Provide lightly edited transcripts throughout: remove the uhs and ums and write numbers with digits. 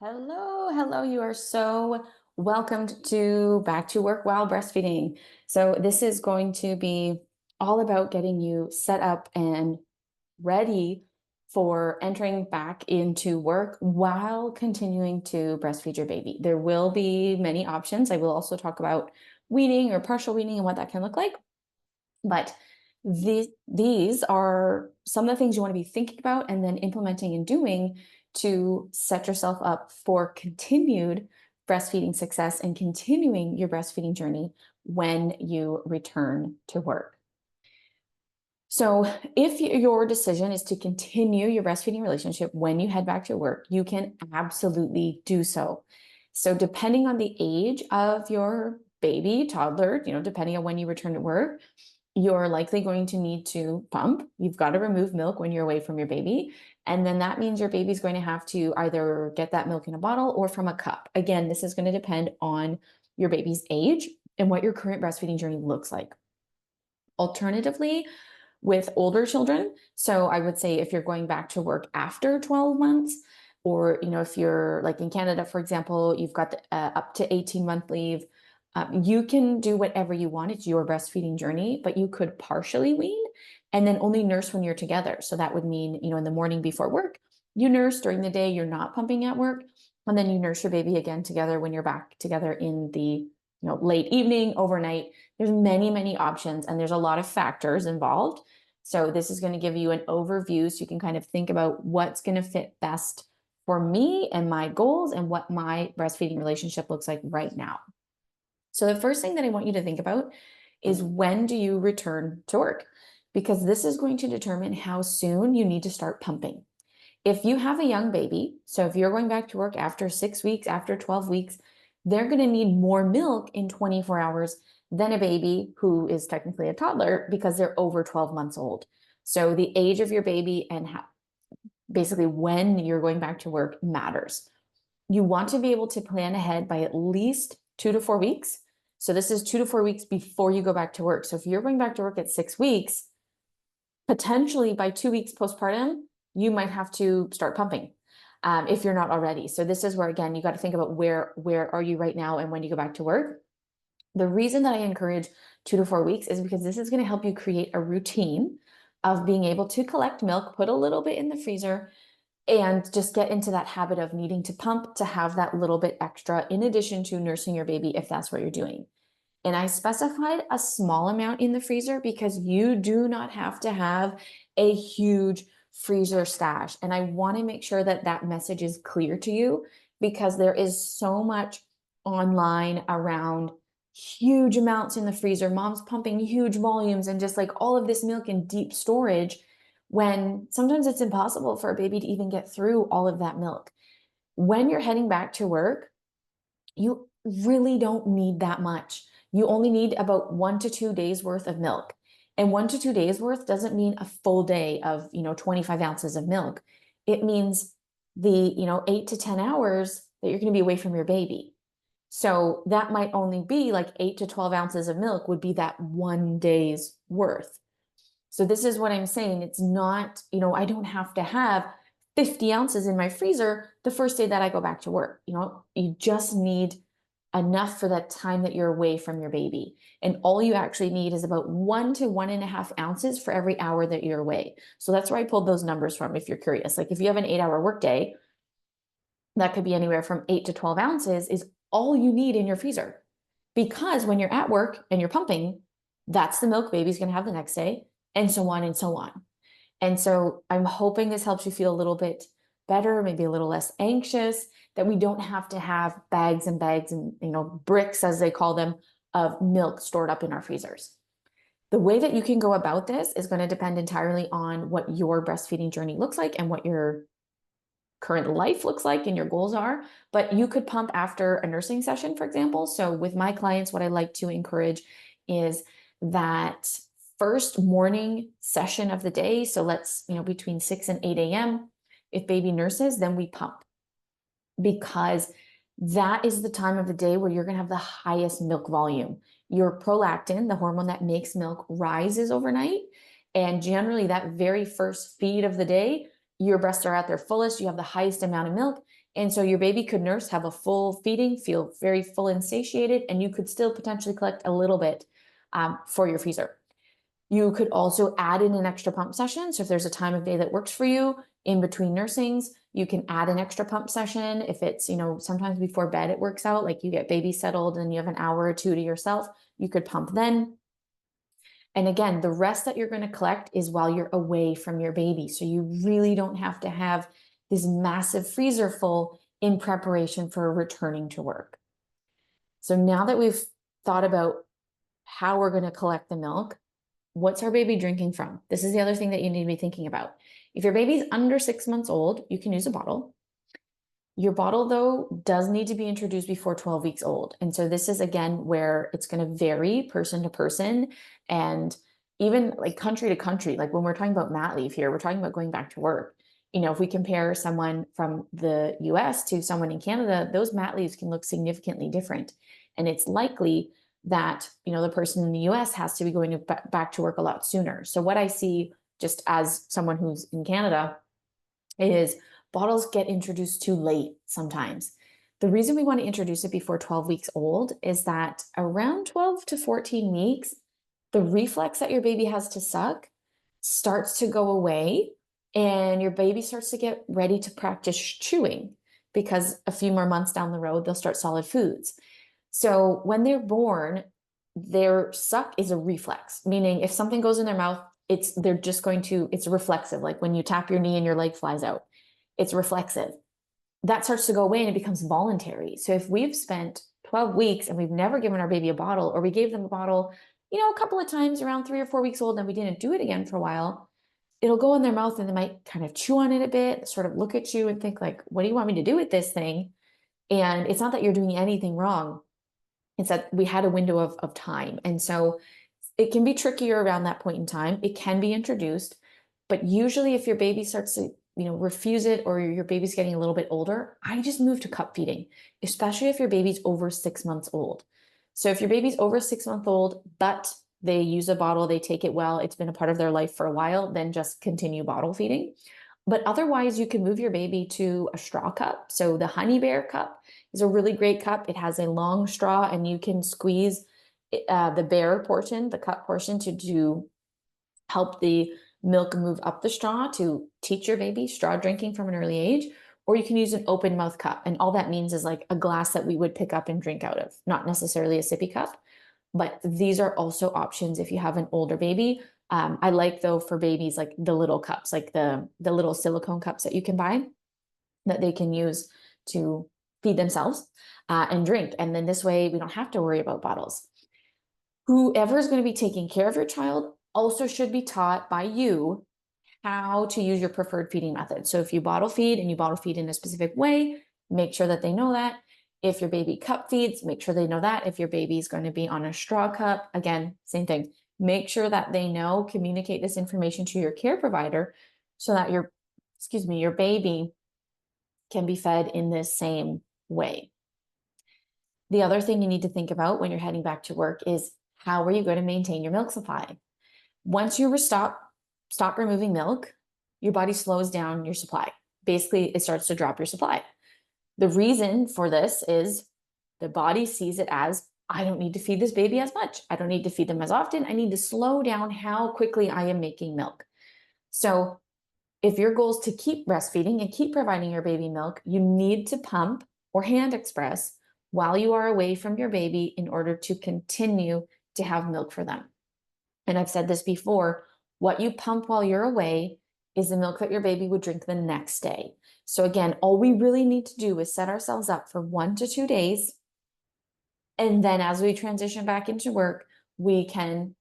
Hello, hello. You are so welcomed to Back to Work While Breastfeeding. So, this is going to be all about getting you set up and ready for entering back into work while continuing to breastfeed your baby. There will be many options. I will also talk about weaning or partial weaning and what that can look like. But these are some of the things you want to be thinking about and then implementing and doing to set yourself up for continued breastfeeding success and continuing your breastfeeding journey when you return to work. So, if your decision is to continue your breastfeeding relationship when you head back to work, you can absolutely do so. So, depending on the age of your baby, toddler, depending on when you return to work, you're likely going to need to pump. You've got to remove milk when you're away from your baby. And then that means your baby's going to have to either get that milk in a bottle or from a cup. Again, this is going to depend on your baby's age and what your current breastfeeding journey looks like. Alternatively, with older children, so I would say if you're going back to work after 12 months, or if you're like in Canada, for example, you've got up to 18-month leave. You can do whatever you want. It's your breastfeeding journey, but you could partially wean and then only nurse when you're together. So that would mean, in the morning before work, you nurse. During the day, you're not pumping at work, and then you nurse your baby again together when you're back together in the late evening, overnight. There's many, many options, and there's a lot of factors involved. So this is going to give you an overview so you can kind of think about what's going to fit best for me and my goals and what my breastfeeding relationship looks like right now. So the first thing that I want you to think about is, when do you return to work? Because this is going to determine how soon you need to start pumping. If you have a young baby, so if you're going back to work after 6 weeks, after 12 weeks, they're going to need more milk in 24 hours than a baby who is technically a toddler because they're over 12 months old. So the age of your baby and basically when you're going back to work matters. You want to be able to plan ahead by at least 2 to 4 weeks. So this is 2 to 4 weeks before you go back to work. So if you're going back to work at 6 weeks, potentially by 2 weeks postpartum, you might have to start pumping if you're not already. So this is where, again, you got to think about where are you right now and when you go back to work. The reason that I encourage 2 to 4 weeks is because this is going to help you create a routine of being able to collect milk, put a little bit in the freezer, and just get into that habit of needing to pump to have that little bit extra in addition to nursing your baby if that's what you're doing. And I specified a small amount in the freezer because you do not have to have a huge freezer stash. And I want to make sure that that message is clear to you, because there is so much online around huge amounts in the freezer, moms pumping huge volumes and just like all of this milk in deep storage, when sometimes it's impossible for a baby to even get through all of that milk. When you're heading back to work, you really don't need that much. You only need about 1 to 2 days worth of milk. And 1 to 2 days worth doesn't mean a full day of, 25 ounces of milk. It means the, 8 to 10 hours that you're going to be away from your baby. So that might only be like 8 to 12 ounces of milk would be that 1 day's worth. So this is what I'm saying. It's not, I don't have to have 50 ounces in my freezer the first day that I go back to work. You just need enough for that time that you're away from your baby. And all you actually need is about 1 to 1.5 ounces for every hour that you're away. So that's where I pulled those numbers from, if you're curious. Like if you have an 8-hour workday, that could be anywhere from 8 to 12 ounces is all you need in your freezer. Because when you're at work and you're pumping, that's the milk baby's going to have the next day, and so on and so on. And so I'm hoping this helps you feel a little bit better, maybe a little less anxious, that we don't have to have bags and bags and, bricks, as they call them, of milk stored up in our freezers. The way that you can go about this is going to depend entirely on what your breastfeeding journey looks like and what your current life looks like and your goals are. But you could pump after a nursing session, for example. So with my clients, what I like to encourage is that first morning session of the day. So let's, between 6 and 8 a.m. If baby nurses, then we pump, because that is the time of the day where you're going to have the highest milk volume. Your prolactin, the hormone that makes milk, rises overnight. And generally that very first feed of the day, your breasts are at their fullest, you have the highest amount of milk. And so your baby could nurse, have a full feeding, feel very full and satiated, and you could still potentially collect a little bit for your freezer. You could also add in an extra pump session. So if there's a time of day that works for you in between nursings, you can add an extra pump session. If it's, sometimes before bed, it works out, like you get baby settled and you have an hour or two to yourself, you could pump then. And again, the rest that you're going to collect is while you're away from your baby. So you really don't have to have this massive freezer full in preparation for returning to work. So now that we've thought about how we're going to collect the milk, what's our baby drinking from? This is the other thing that you need to be thinking about. If your baby's under 6 months old, you can use a bottle. Your bottle, though, does need to be introduced before 12 weeks old. And so this is, again, where it's going to vary person to person and even like country to country. Like when we're talking about mat leave here, we're talking about going back to work. If we compare someone from the US to someone in Canada, those mat leaves can look significantly different. And it's likely that, the person in the US has to be going back to work a lot sooner. So what I see just as someone who's in Canada is bottles get introduced too late sometimes. The reason we want to introduce it before 12 weeks old is that around 12 to 14 weeks, the reflex that your baby has to suck starts to go away and your baby starts to get ready to practice chewing because a few more months down the road, they'll start solid foods. So when they're born, their suck is a reflex, meaning if something goes in their mouth, it's reflexive. Like when you tap your knee and your leg flies out, it's reflexive. That starts to go away and it becomes voluntary. So if we've spent 12 weeks and we've never given our baby a bottle, or we gave them a bottle, a couple of times around 3 or 4 weeks old, and we didn't do it again for a while, it'll go in their mouth and they might kind of chew on it a bit, sort of look at you and think like, what do you want me to do with this thing? And it's not that you're doing anything wrong. It's that we had a window of time. And so it can be trickier around that point in time. It can be introduced, but usually if your baby starts to, refuse it, or your baby's getting a little bit older, I just move to cup feeding, especially if your baby's over 6 months old. So if your baby's over 6 months old, but they use a bottle, they take it well, it's been a part of their life for a while, then just continue bottle feeding. But otherwise, you can move your baby to a straw cup. So the Honey Bear cup is a really great cup. It has a long straw and you can squeeze the bear portion, the cup portion, to help the milk move up the straw to teach your baby straw drinking from an early age. Or you can use an open mouth cup. And all that means is like a glass that we would pick up and drink out of, not necessarily a sippy cup. But these are also options if you have an older baby. I like, though, for babies, like the little cups, like the little silicone cups that you can buy that they can use to feed themselves and drink. And then this way we don't have to worry about bottles. Whoever is going to be taking care of your child also should be taught by you how to use your preferred feeding method. So if you bottle feed and you bottle feed in a specific way, make sure that they know that. If your baby cup feeds, make sure they know that. If your baby is going to be on a straw cup, again, same thing. Make sure that they know, communicate this information to your care provider so that your baby can be fed in this same way. The other thing you need to think about when you're heading back to work is, how are you going to maintain your milk supply? Once you stop removing milk, your body slows down your supply. Basically, it starts to drop your supply. The reason for this is the body sees it as, I don't need to feed this baby as much. I don't need to feed them as often. I need to slow down how quickly I am making milk. So if your goal is to keep breastfeeding and keep providing your baby milk, you need to pump or hand express while you are away from your baby in order to continue to have milk for them. And I've said this before, what you pump while you're away is the milk that your baby would drink the next day. So again, all we really need to do is set ourselves up for 1 to 2 days. And then as we transition back into work, we can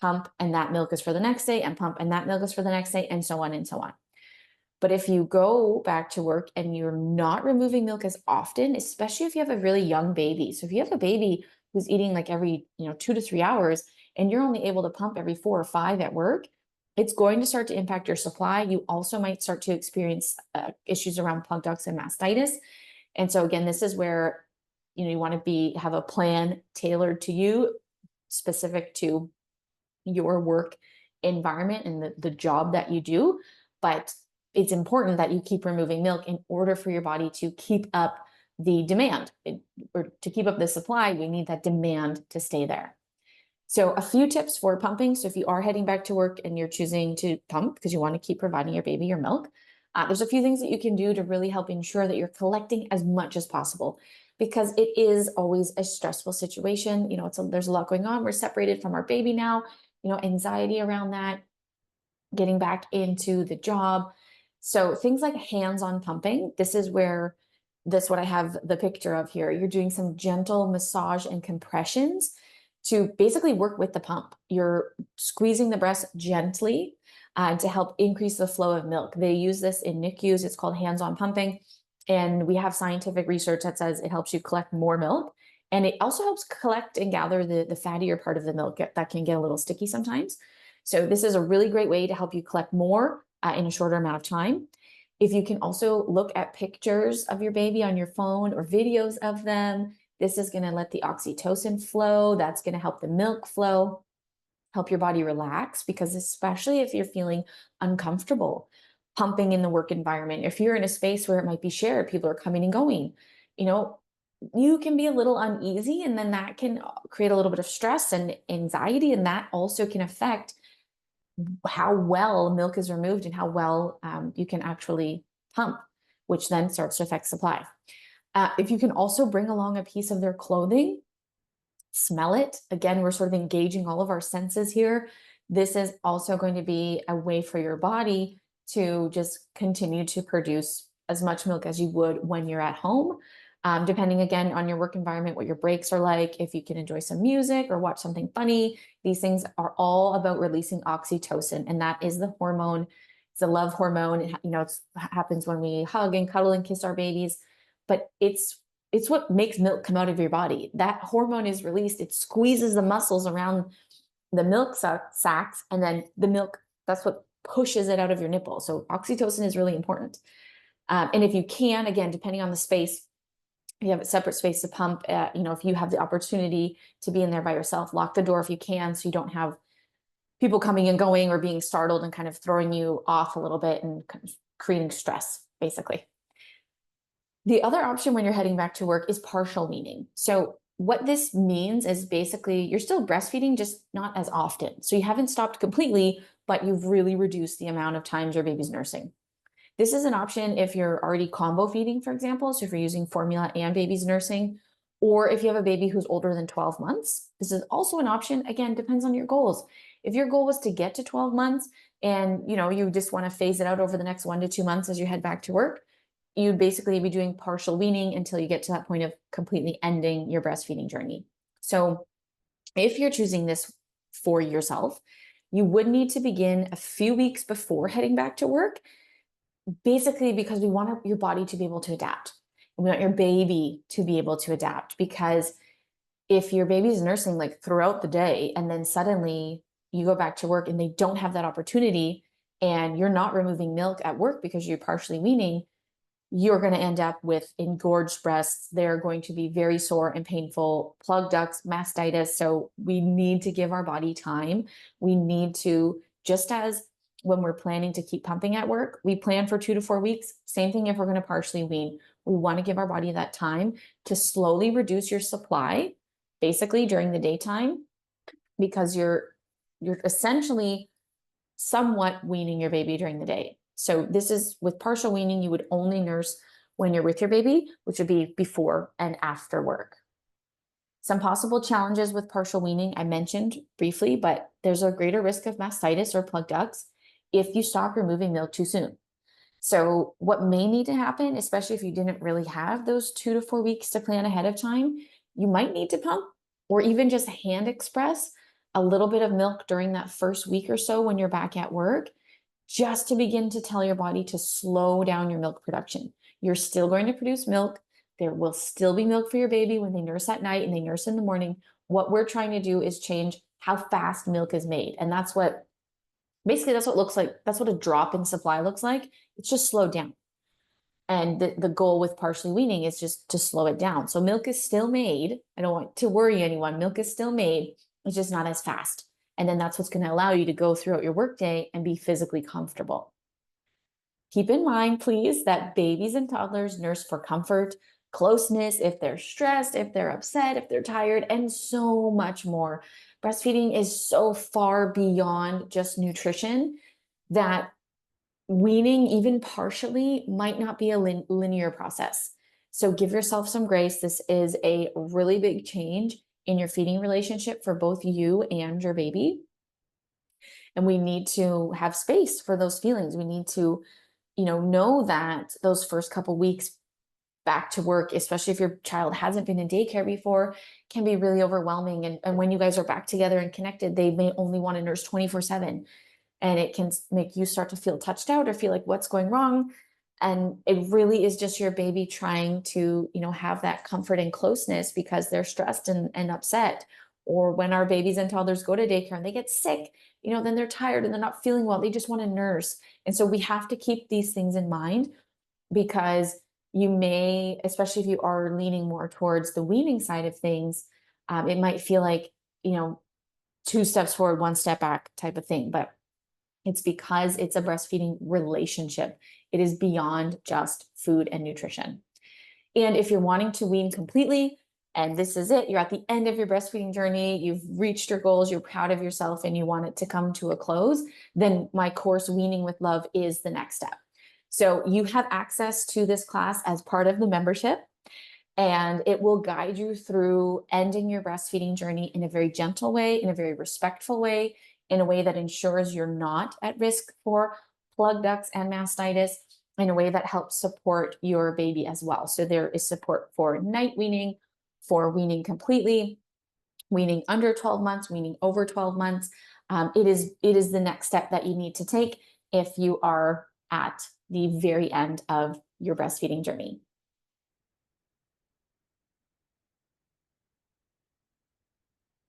pump and that milk is for the next day, and pump and that milk is for the next day, and so on and so on. But if you go back to work and you're not removing milk as often, especially if you have a really young baby. So if you have a baby who's eating like every 2 to 3 hours and you're only able to pump every 4 or 5 at work, it's going to start to impact your supply. You also might start to experience issues around plug ducts and mastitis. And so again, this is where you want to have a plan tailored to you, specific to your work environment and the job that you do. But it's important that you keep removing milk in order for your body to keep up the demand. Or to keep up the supply, we need that demand to stay there. So a few tips for pumping. So if you are heading back to work and you're choosing to pump because you want to keep providing your baby your milk, there's a few things that you can do to really help ensure that you're collecting as much as possible, because it is always a stressful situation. There's a lot going on. We're separated from our baby now, anxiety around that, getting back into the job. So things like hands-on pumping, this is where this what I have the picture of here. You're doing some gentle massage and compressions to basically work with the pump. You're squeezing the breast gently to help increase the flow of milk. They use this in NICUs. It's called hands-on pumping. And we have scientific research that says it helps you collect more milk. And it also helps collect and gather the fattier part of the milk that can get a little sticky sometimes. So this is a really great way to help you collect more in a shorter amount of time. If you can also look at pictures of your baby on your phone or videos of them, this is going to let the oxytocin flow. That's going to help the milk flow, help your body relax, because especially if you're feeling uncomfortable pumping in the work environment, if you're in a space where it might be shared, people are coming and going, you know, you can be a little uneasy, and then that can create a little bit of stress and anxiety, and that also can affect how well milk is removed and how well you can actually pump, which then starts to affect supply. If you can also bring along a piece of their clothing, smell it. Again, we're sort of engaging all of our senses here. This is also going to be a way for your body to just continue to produce as much milk as you would when you're at home. Depending again on your work environment, what your breaks are like, if you can enjoy some music or watch something funny, these things are all about releasing oxytocin. And that is the hormone. It's a love hormone. It happens when we hug and cuddle and kiss our babies, but it's what makes milk come out of your body. That hormone is released. It squeezes the muscles around the milk sacs, and then the milk, that's what pushes it out of your nipple. So oxytocin is really important. And if you can, again, depending on the space, you have a separate space to pump. If you have the opportunity to be in there by yourself, lock the door if you can, so you don't have people coming and going or being startled and kind of throwing you off a little bit and kind of creating stress, basically. The other option when you're heading back to work is partial weaning. So what this means is basically you're still breastfeeding, just not as often. So you haven't stopped completely, but you've really reduced the amount of times your baby's nursing. This is an option if you're already combo feeding, for example. So if you're using formula and baby's nursing, or if you have a baby who's older than 12 months, this is also an option. Again, depends on your goals. If your goal was to get to 12 months and you just want to phase it out over the next 1 to 2 months as you head back to work, you'd basically be doing partial weaning until you get to that point of completely ending your breastfeeding journey. So if you're choosing this for yourself, you would need to begin a few weeks before heading back to work, basically because we want your body to be able to adapt. We want your baby to be able to adapt, because if your baby's nursing like throughout the day and then suddenly you go back to work and they don't have that opportunity and you're not removing milk at work because you're partially weaning, you're going to end up with engorged breasts. They're going to be very sore and painful, plugged ducts, mastitis. So we need to give our body time. We need to, just as when we're planning to keep pumping at work, we plan for 2 to 4 weeks. Same thing if we're going to partially wean. We want to give our body that time to slowly reduce your supply, basically during the daytime, because you're essentially somewhat weaning your baby during the day. So this is with partial weaning, you would only nurse when you're with your baby, which would be before and after work. Some possible challenges with partial weaning I mentioned briefly, but there's a greater risk of mastitis or plugged ducts if you stop removing milk too soon. So what may need to happen, especially if you didn't really have those 2 to 4 weeks to plan ahead of time, you might need to pump or even just hand express a little bit of milk during that first week or so when you're back at work, just to begin to tell your body to slow down your milk production. You're still going to produce milk. There will still be milk for your baby when they nurse at night and they nurse in the morning. What we're trying to do is change how fast milk is made. And that's what it looks like. That's what a drop in supply looks like. It's just slowed down. And the goal with partially weaning is just to slow it down. So milk is still made. I don't want to worry anyone. Milk is still made. It's just not as fast. And then that's what's going to allow you to go throughout your workday and be physically comfortable. Keep in mind, please, that babies and toddlers nurse for comfort, closeness, if they're stressed, if they're upset, if they're tired, and so much more. Breastfeeding is so far beyond just nutrition that weaning, even partially, might not be a linear process. So give yourself some grace. This is a really big change in your feeding relationship for both you and your baby. And we need to have space for those feelings. We need to, know that those first couple weeks back to work, especially if your child hasn't been in daycare before, can be really overwhelming. And when you guys are back together and connected, they may only want to nurse 24/7. And it can make you start to feel touched out or feel like what's going wrong. And it really is just your baby trying to, have that comfort and closeness because they're stressed and upset. Or when our babies and toddlers go to daycare and they get sick, then they're tired and they're not feeling well. They just want to nurse. And so we have to keep these things in mind because you may, especially if you are leaning more towards the weaning side of things, it might feel like, you know, two steps forward, one step back type of thing. But it's because it's a breastfeeding relationship. It is beyond just food and nutrition. And if you're wanting to wean completely, and this is it, you're at the end of your breastfeeding journey, you've reached your goals, you're proud of yourself, and you want it to come to a close, then my course, Weaning with Love, is the next step. So you have access to this class as part of the membership, and it will guide you through ending your breastfeeding journey in a very gentle way, in a very respectful way, in a way that ensures you're not at risk for plug ducts and mastitis, in a way that helps support your baby as well. So there is support for night weaning, for weaning completely, weaning under 12 months, weaning over 12 months. It is the next step that you need to take if you are at the very end of your breastfeeding journey.